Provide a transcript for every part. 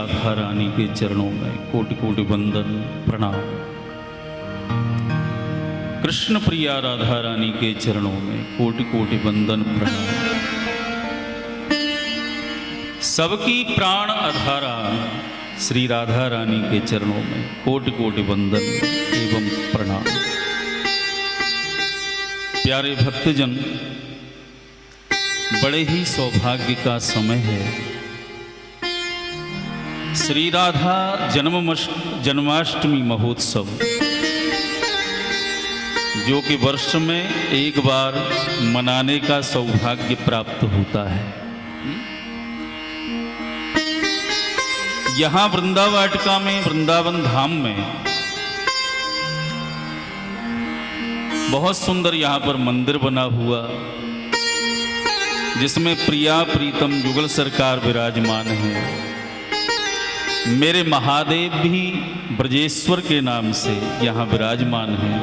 राधा रानी के चरणों में कोटि कोटि वंदन प्रणाम। कृष्ण प्रिया राधा रानी के चरणों में कोटि कोटि वंदन प्रणाम। सबकी प्राण आधारा श्री राधा रानी के चरणों में कोटि कोटि वंदन एवं प्रणाम। प्यारे भक्तजन, बड़े ही सौभाग्य का समय है। श्री राधा जन्माष्टमी महोत्सव, जो कि वर्ष में एक बार मनाने का सौभाग्य प्राप्त होता है। यहाँ वृंदावाटिका में, वृंदावन धाम में बहुत सुंदर यहाँ पर मंदिर बना हुआ, जिसमें प्रिया प्रीतम युगल सरकार विराजमान है। मेरे महादेव भी ब्रजेश्वर के नाम से यहाँ विराजमान हैं।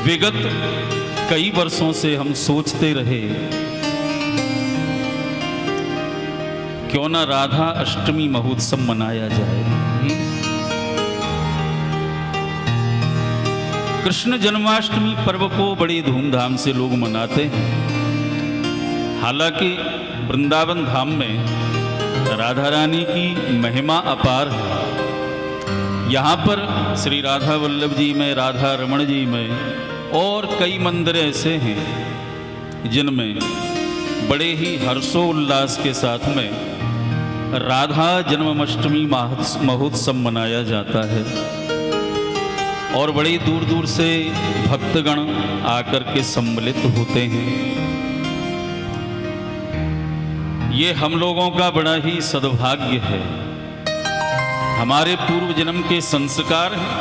विगत कई वर्षों से हम सोचते रहे, क्यों ना राधा अष्टमी महोत्सव मनाया जाए। कृष्ण जन्माष्टमी पर्व को बड़ी धूमधाम से लोग मनाते हैं। हालांकि वृंदावन धाम में राधा रानी की महिमा अपार है। यहाँ पर श्री राधा वल्लभ जी में, राधा रमण जी में और कई मंदिर ऐसे हैं जिनमें बड़े ही हर्षोल्लास के साथ में राधा जन्माष्टमी महोत्सव मनाया जाता है। और बड़ी दूर दूर से भक्तगण आकर के सम्मिलित होते हैं। ये हम लोगों का बड़ा ही सद्भाग्य है। हमारे पूर्व जन्म के संस्कार हैं,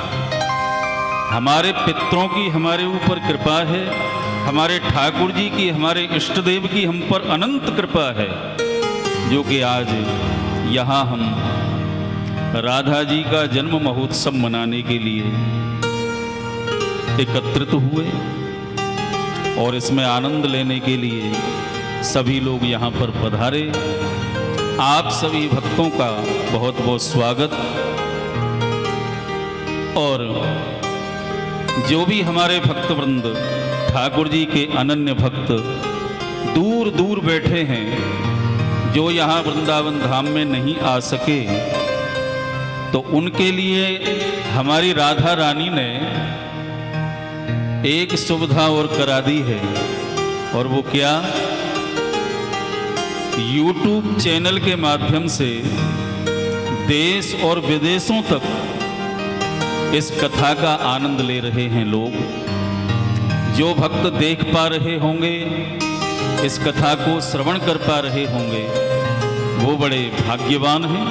हमारे पितरों की हमारे ऊपर कृपा है, हमारे ठाकुर जी की, हमारे इष्ट देव की हम पर अनंत कृपा है, जो कि आज यहाँ हम राधा जी का जन्म महोत्सव मनाने के लिए एकत्रित हुए और इसमें आनंद लेने के लिए सभी लोग यहाँ पर पधारे। आप सभी भक्तों का बहुत बहुत स्वागत। और जो भी हमारे भक्तवृंद ठाकुर जी के अनन्य भक्त दूर दूर बैठे हैं, जो यहाँ वृंदावन धाम में नहीं आ सके, तो उनके लिए हमारी राधा रानी ने एक सुविधा और करा दी है। और वो क्या? YouTube चैनल के माध्यम से देश और विदेशों तक इस कथा का आनंद ले रहे हैं लोग। जो भक्त देख पा रहे होंगे, इस कथा को श्रवण कर पा रहे होंगे, वो बड़े भाग्यवान हैं।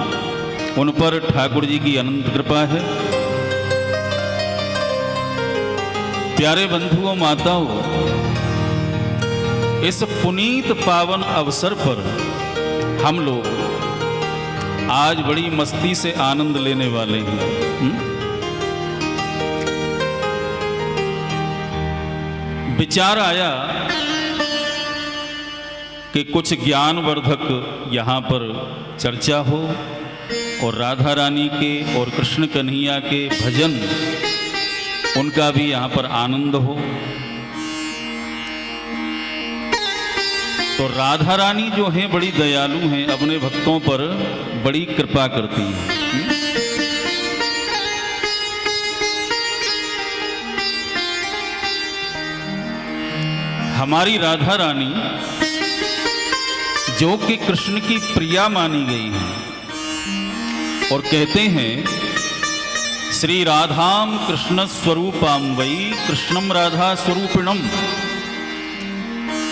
उन पर ठाकुर जी की अनंत कृपा है। प्यारे बंधुओं माताओं, इस पुनीत पावन अवसर पर हम लोग आज बड़ी मस्ती से आनंद लेने वाले हैं। विचार आया कि कुछ ज्ञानवर्धक यहाँ पर चर्चा हो और राधा रानी के और कृष्ण कन्हैया के भजन, उनका भी यहाँ पर आनंद हो। तो राधा रानी जो हैं बड़ी दयालु हैं, अपने भक्तों पर बड़ी कृपा करती हैं। हमारी राधा रानी जो कि कृष्ण की प्रिया मानी गई है, और कहते हैं श्री राधाम कृष्ण स्वरूपाम वै कृष्णम राधा स्वरूपिणम।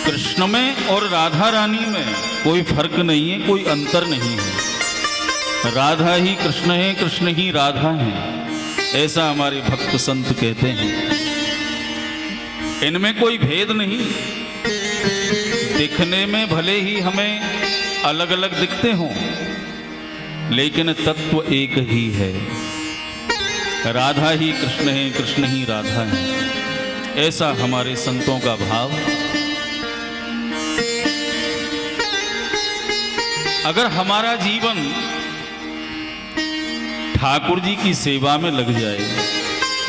कृष्ण में और राधा रानी में कोई फर्क नहीं है, कोई अंतर नहीं है। राधा ही कृष्ण है, कृष्ण ही राधा है, ऐसा हमारे भक्त संत कहते हैं। इनमें कोई भेद नहीं। दिखने में भले ही हमें अलग अलग दिखते हों, लेकिन तत्व एक ही है। राधा ही कृष्ण है, कृष्ण ही राधा है, ऐसा हमारे संतों का भाव। अगर हमारा जीवन ठाकुर जी की सेवा में लग जाए,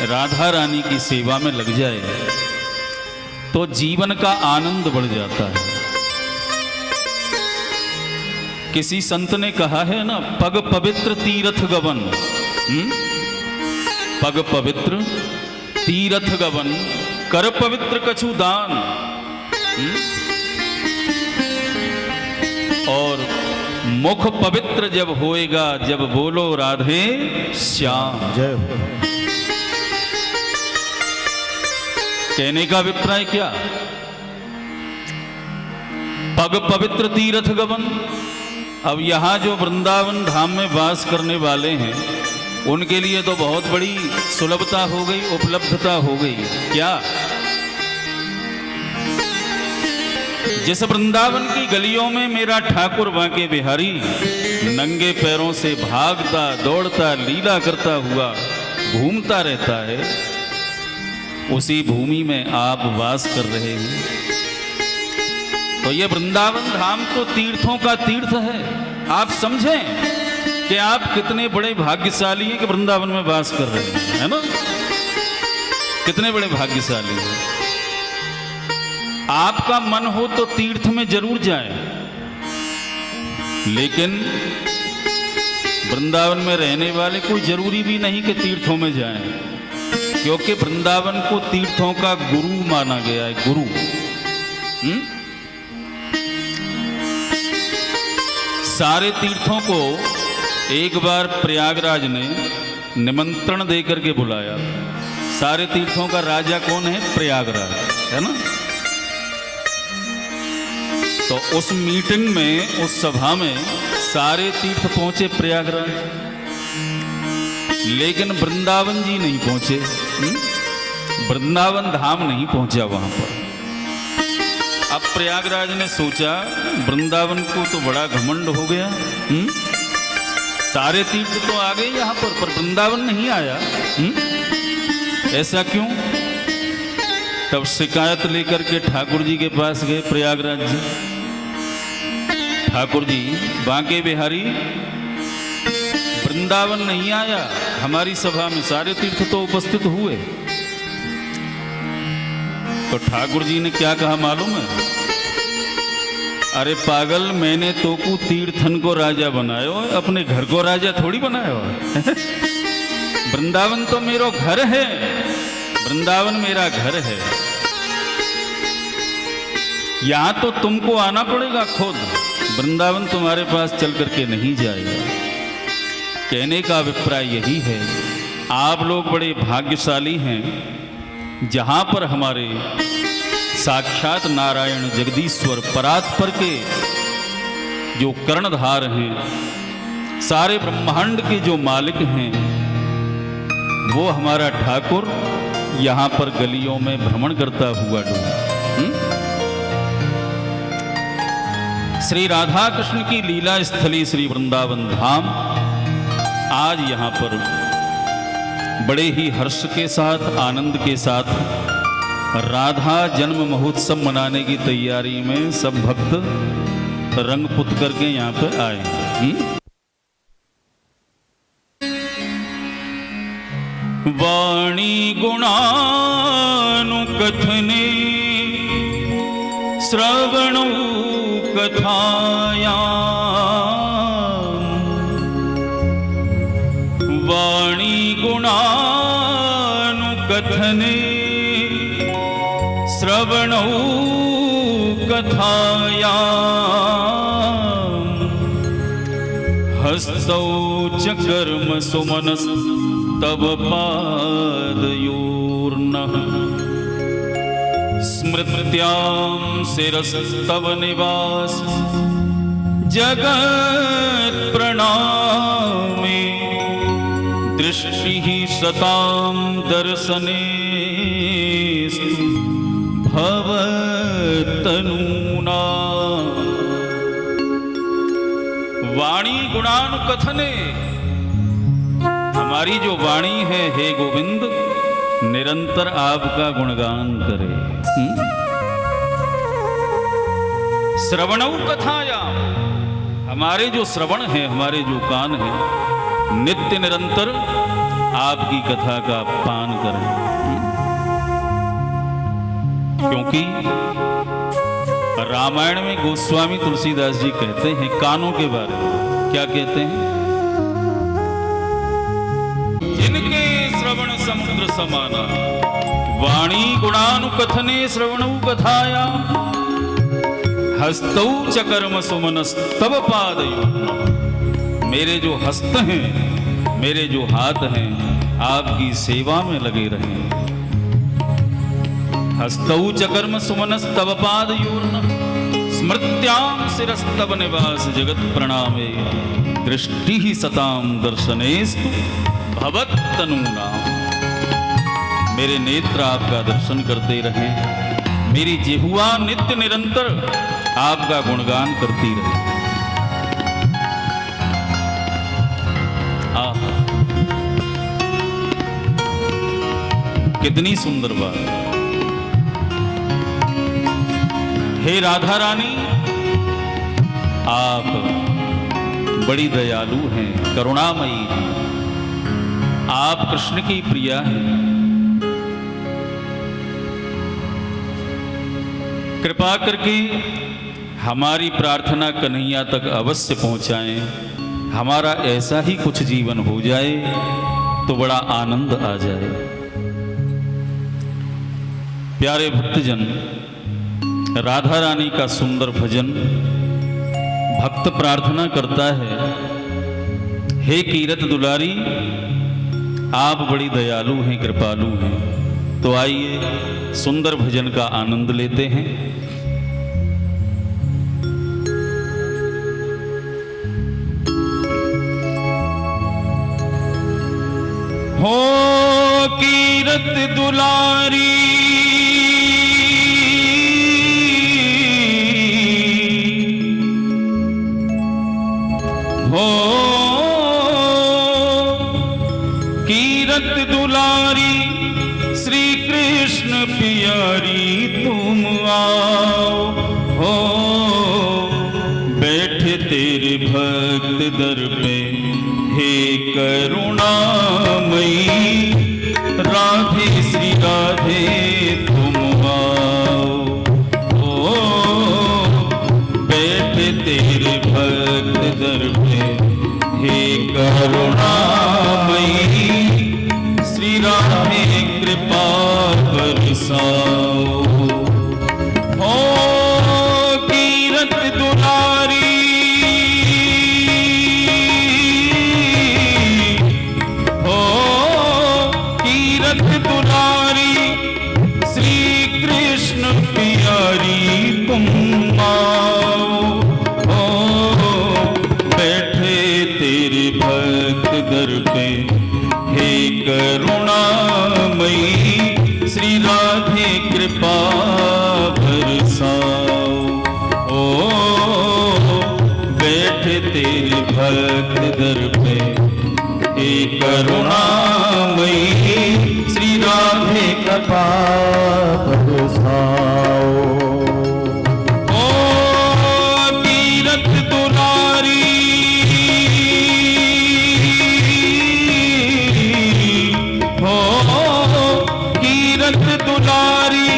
राधा रानी की सेवा में लग जाए, तो जीवन का आनंद बढ़ जाता है। किसी संत ने कहा है ना, पग पवित्र तीर्थ गवन, पग पवित्र तीर्थ गवन, कर पवित्र कछु दान। और मुख पवित्र जब होएगा जब बोलो राधे श्याम। जय हो। कहने का अभिप्राय क्या? पग पवित्र तीर्थ गवन। अब यहां जो वृंदावन धाम में वास करने वाले हैं उनके लिए तो बहुत बड़ी सुलभता हो गई, उपलब्धता हो गई। क्या? जिस वृंदावन की गलियों में मेरा ठाकुर बांके बिहारी नंगे पैरों से भागता दौड़ता लीला करता हुआ घूमता रहता है, उसी भूमि में आप वास कर रहे हैं। तो ये वृंदावन धाम तो तीर्थों का तीर्थ है। आप समझें कि आप कितने बड़े भाग्यशाली हैं कि वृंदावन में वास कर रहे हैं, है ना? कितने बड़े भाग्यशाली हैं। आपका मन हो तो तीर्थ में जरूर जाए, लेकिन वृंदावन में रहने वाले कोई जरूरी भी नहीं कि तीर्थों में जाएं, क्योंकि वृंदावन को तीर्थों का गुरु माना गया है। गुरु सारे तीर्थों को एक बार प्रयागराज ने निमंत्रण देकर के बुलाया। सारे तीर्थों का राजा कौन है? प्रयागराज, है ना? तो उस मीटिंग में, उस सभा में सारे तीर्थ पहुंचे प्रयागराज, लेकिन वृंदावन जी नहीं पहुंचे। वृंदावन धाम नहीं पहुंचा वहां पर। अब प्रयागराज ने सोचा वृंदावन को तो बड़ा घमंड हो गया, सारे तीर्थ तो आ गए यहां पर वृंदावन नहीं आया। ऐसा क्यों? तब शिकायत लेकर के ठाकुर जी के पास गए प्रयागराज जी। ठाकुर जी, बांके बिहारी वृंदावन नहीं आया हमारी सभा में, सारे तीर्थ तो उपस्थित हुए। तो ठाकुर जी ने क्या कहा मालूम है? अरे पागल, मैंने तो को तीर्थन को राजा बनायो, अपने घर को राजा थोड़ी बनायो। वृंदावन तो मेरो घर है, वृंदावन मेरा घर है। यहां तो तुमको आना पड़ेगा खुद, वृंदावन तुम्हारे पास चल करके नहीं जाएगा। कहने का अभिप्राय यही है, आप लोग बड़े भाग्यशाली हैं जहां पर हमारे साक्षात नारायण जगदीश्वर परात्पर के जो कर्णधार हैं, सारे ब्रह्मांड के जो मालिक हैं, वो हमारा ठाकुर यहां पर गलियों में भ्रमण करता हुआ श्री राधा कृष्ण की लीला स्थली श्री वृंदावन धाम आज यहां पर बड़े ही हर्ष के साथ, आनंद के साथ राधा जन्म महोत्सव मनाने की तैयारी में सब भक्त रंग पुत करके यहाँ पे आए। वाणी गुणानुकथने श्रवणो कथाया, वाणी गुणानुकथने श्रवणो कथाया, हस्तौ च कर्म सुमनस्तव पादयोर्नः, स्मृत्यां शिरस्तव निवास जगत् प्रणामे, दृष्टिः सतां दर्शनेस्तु भवतनूना। वाणी गुणानुकथने, हमारी जो वाणी है हे गोविंद निरंतर आपका गुणगान करे। श्रवणौ कथाया, हमारे जो श्रवण है, हमारे जो कान है, नित्य निरंतर आपकी कथा का पान करें। क्योंकि रामायण में गोस्वामी तुलसीदास जी कहते हैं कानों के बारे में, क्या कहते हैं? जिनके श्रवण समुद्र समाना, वाणी गुणानुकथने श्रवणौ कथाया, हस्तौ च कर्म सुमनस्तव पादयोः। मेरे जो हस्त हैं, मेरे जो हाथ हैं, आपकी सेवा में लगे रहें। हस्तौ च कर्म सुमनस्तव पादयोः, स्मृत्यां शिरस्तव निवास जगत प्रणामे, दृष्टि ही सतां दर्शनेस्तु भवत्तनूनाम्। मेरे नेत्र आपका दर्शन करते रहें, मेरी जिह्वा नित्य निरंतर आपका गुणगान करती रहे। आहा, कितनी सुंदर बात। हे राधा रानी, आप बड़ी दयालु हैं, करुणामयी हैं, आप कृष्ण की प्रिया हैं। कृपा करके हमारी प्रार्थना कन्हैया तक अवश्य पहुंचाएं। हमारा ऐसा ही कुछ जीवन हो जाए तो बड़ा आनंद आ जाए। प्यारे भक्तजन, राधा रानी का सुंदर भजन भक्त प्रार्थना करता है, हे कीरत दुलारी, आप बड़ी दयालु हैं, कृपालु हैं। तो आइए सुंदर भजन का आनंद लेते हैं। हो कीरत दुलारी, हो कीरत दुलारी, श्री कृष्ण प्यारी तुम आओ। हो बैठे तेरे भक्त दर पे, हे करुणामयी, राधे श्री राधे तुम आओ। ओ बैठे तेरे भक्त दर पे, हे करुणामयी, श्री राधे कृपा बरसाओ। हो कीरत दुलारी, दुलारी, श्री कृष्ण प्यारी तुम आओ। ओ बैठे तेरे भक्त दर पे, हे करुणामयी, श्री राधे कृपा बरसाओ। ओ बैठे तेरे भक्त दर पे, हे करुणामयी, श्री राधे कृपा बरसाओ। ओ कीरत दुलारी, हो कीरत दुलारी,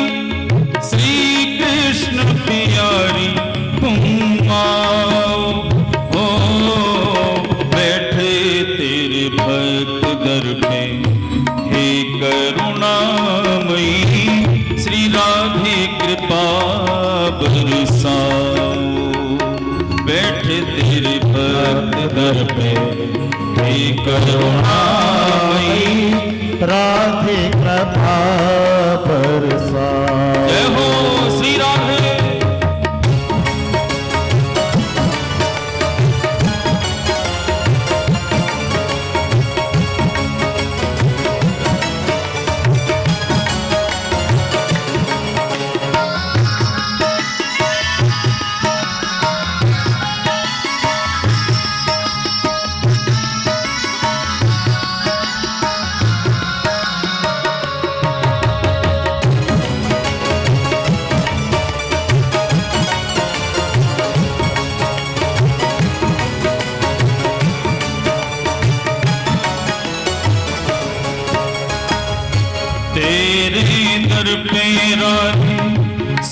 श्री कृष्ण प्यारी तुम आओ। हो बैठे तेरे भक्त दर पे, हे करुणामयी, श्री राधे कृपा बरसाओ। बैठे तेरे भक्त दर पे, हे करुणामयी, राधे कृपा बरसाओ। जय हो श्री राधे।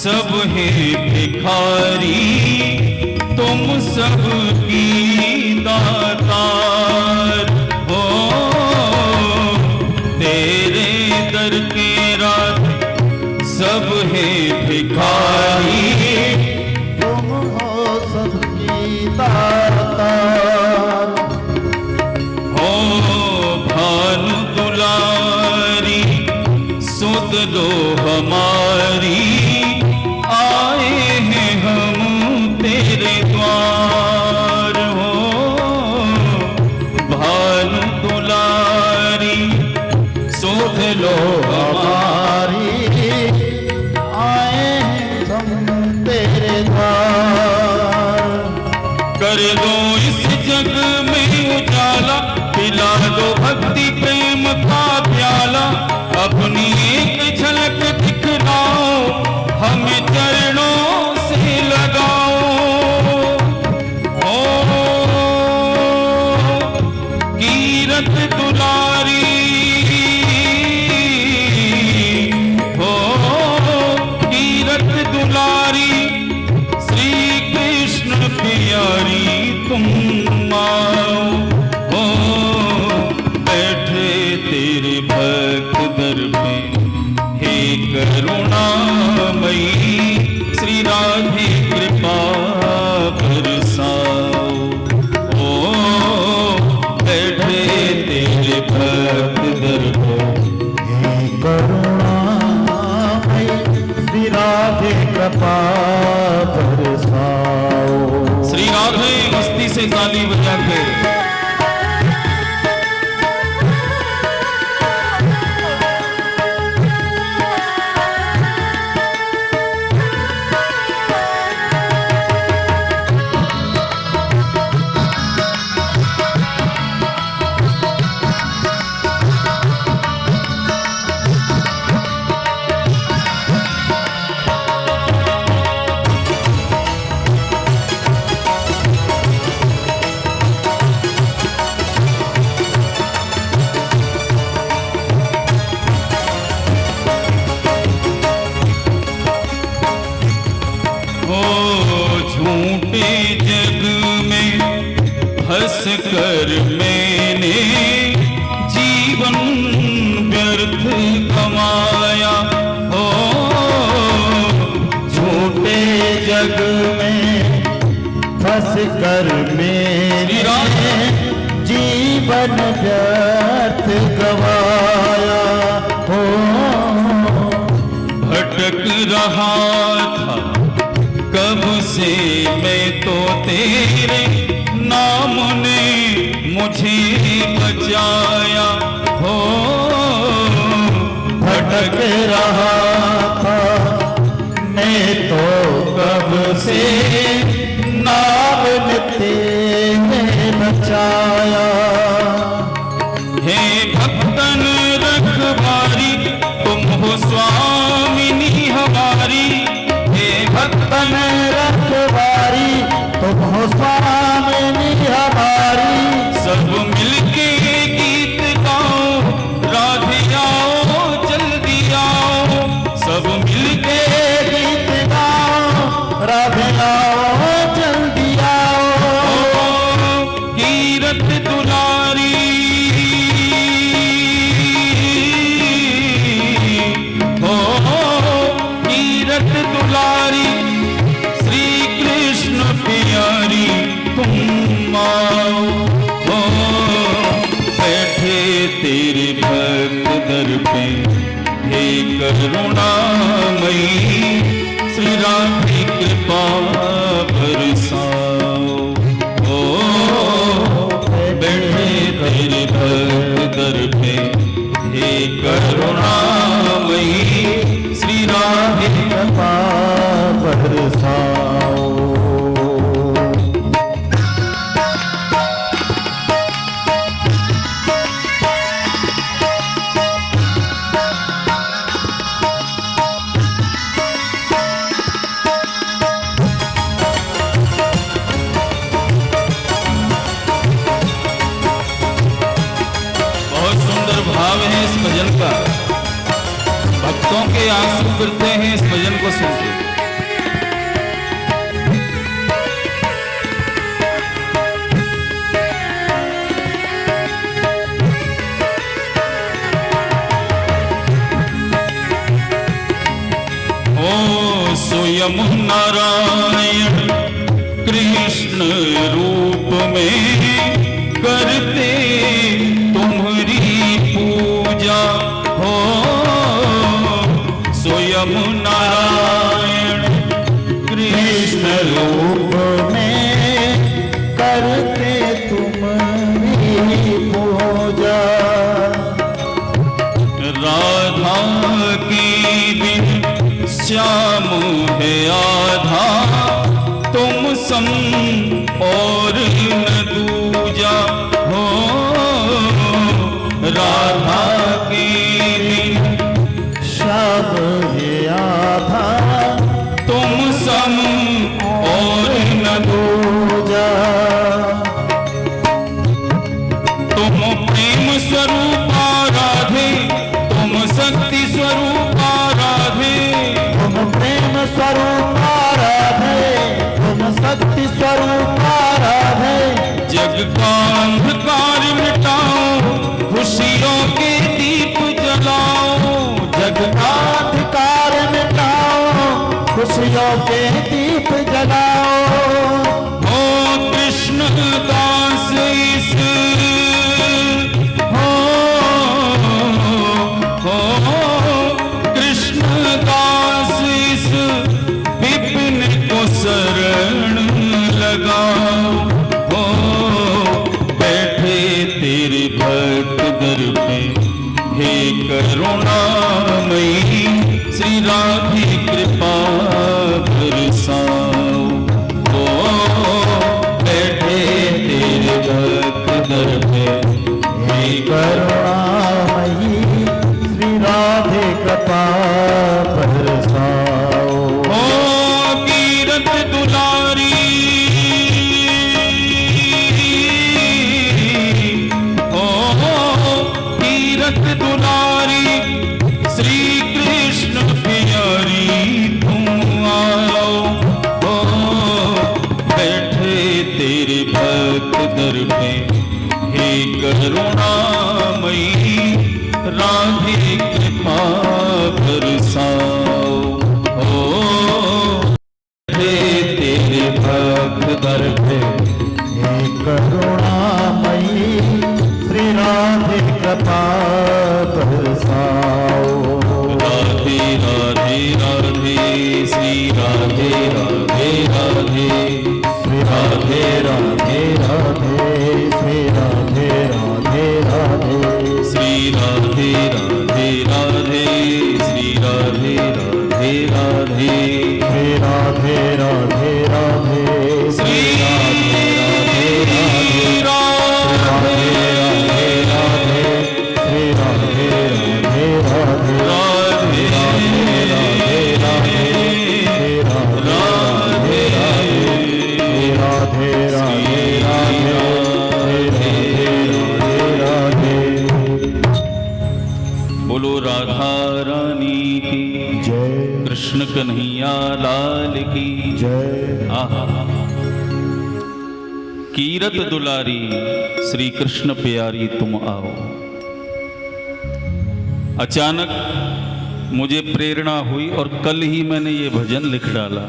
सब है भिखारी तुम सबकी दातार हो। तेरे दर के राधे सब है भिखारी तुम हो सबकी दातार। हो भानु दुलारी सुध लो हमारी, आए हैं हम तेरे द्वार हो। भानु दुलारी सुध लो हमारी, आए हैं हम तेरे द्वार। कर दो इस जग में उजाला, पिला दो भक्ति प्रेम का प्याला। अपनी एक झलक दिखलाओ, हमें चरणों से लगाओ। ओ कीरत दुलारी हो, कीरत दुलारी श्री कृष्ण प्यारी तुम आओ। हो बैठे तेरे भक्त दर पे, हे करुणामयी श्री राधे कृपा बरसाओ। ओ बैठे तेरे भक्त दर पे, हे करुणामय श्री राधे कृपा बरसाओ। श्री राधे मस्ती से ताली बजा के झूठे जग में फंस कर मैंने जीवन व्यर्थ कमाया हो। झूठे जग में फंस कर मेरे जीवन व्यर्थ गवाया हो। भटक रहा था कब से मैं तो तेरे नाम ने मुझे बचाया हो। भटक रहा था मैं तो कब से, नाम ने तेने बचाया। हे भक्तन रखवारी तुम हो स्वामिनी हमारी। हे भक्तन रखवारी तुम हो स्वामिनी हमारी। सब मिलके गीत गाओ, राधे आओ जल्दी आओ। सब मिलके गीत गाओ, राधे आओ जल्दी आओ। कीरत दुलारी हो, कीरत दुलारी श्री कृष्ण प्यारी तुम आओ। हो बैठे तेरे भक्त दर पे, हे करुणामयी श्री राधे कृपा बरसाओ। ओ बैठे तेरे भक्त दर पे, हे करुणामयी श्री राधे कृपा बरसाओ। भाव है इस भजन का, भक्तों के आंसू गिरते हैं इस भजन को सुनकर। स्वयं नारायण कृष्ण रूप में करते तुम्हारी पूजा हो। स्वयं नारायण कृष्ण रूप में करते तुम्हारी पूजा। राधा के बिन श्याम है आधा, तुम सम और न दूजा हो। राधा के बिन श्याम है आधा, तुम सम और न दूजा। तुम प्रेम स्वरूप राधे, तुम शक्ति स्वरूप राधे, तुम प्रेम स्वरूप राधे, तुम शक्ति स्वरूप राधे। जग का अंधकार मिटाओ, खुशियों के दीप जलाओ। जग का अधिकार मिटाओ, खुशियों के दीप जलाओ। हो कृष्ण दास इस कृष्ण दास इस विपिन को शरण लगाओ। हो बैठे तेरे भक्त दर पे, हे करुणामयी श्री राधे कृपा बरसाओ। ओ बैठे तेरे भक्त दर पे, हे करुणामयी श्री राधे कृपा बरसाओ। ओ कीरत दुलारी, ओ कीरत दुलारी श्री कृष्ण प्यारी तुम आओ। ओ बैठे तेरे भक्त दर पे, हे करुणामयी राधे कृपा बरसाओ। ओ बैठे तेरे भक्त दर पे, हे करुणामयी श्री राधे कृपा बरसाओ। राधे राधे राधे श्री राधे राधे राधे, श्री राधे राधे राधे, श्री राधे राधे राधे, श्री राधे राधे राधे, श्री राधे राधे राधे, श्री राधे राधे राधे, श्री राधे राधे राधे, श्री राधे राधे राधे, राधे राधे राधे राधे, बोलो राधा रानी की जय, कृष्ण कन्हैया लाल की जय। आहा। कीरत दुलारी श्री कृष्ण प्यारी तुम आओ। अचानक मुझे प्रेरणा हुई और कल ही मैंने ये भजन लिख डाला।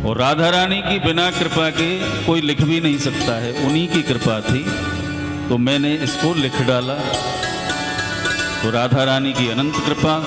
और राधा रानी की बिना कृपा के कोई लिख भी नहीं सकता है, उन्हीं की कृपा थी, तो मैंने इसको लिख डाला। तो राधा रानी की अनंत कृपा